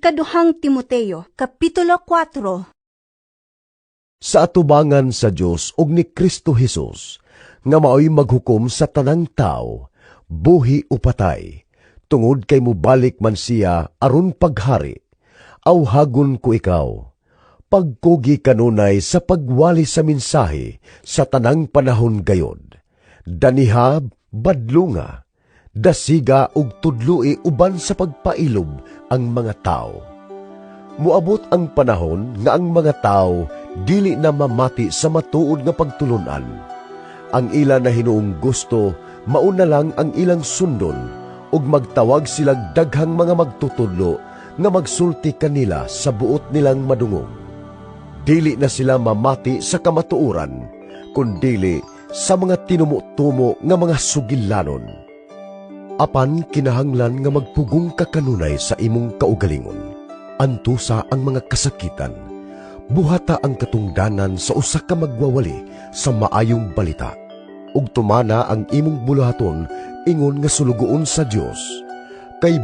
Ikaduhang Timoteo, Kapitulo 4. Sa atubangan sa Dios ug ni Kristo Jesus, nga maoy maghukom sa tanang tao, buhi o patay, tungod kay mubalik man siya aron paghari. Awhagon ko ikaw, pagkugi kanunay sa pagwali sa mensahe sa tanang panahon gayod. Daniha, badlunga, dasiga ug tudloi uban sa pagpailob ang mga tao. Muabot ang panahon nga ang mga tao dili na mamati sa matuod nga pagtulunan. Ang ila na hinuong gusto, mauna lang ang ilang sundon, ug magtawag silang daghang mga magtutudlo nga magsulti kanila sa buot nilang madungog. Dili na sila mamati sa kamatuoran, kundili sa mga tinumo-tumo nga mga sugilanon. Apan kinahanglan nga magpugong ka kanunay sa imong kaugalingon. Antusa ang mga kasakitan, buhata ang katungdanan sa usa ka magwawali sa maayong balita, ug tumana ang imong buluhaton ingon nga sulugoon sa Dios. Kay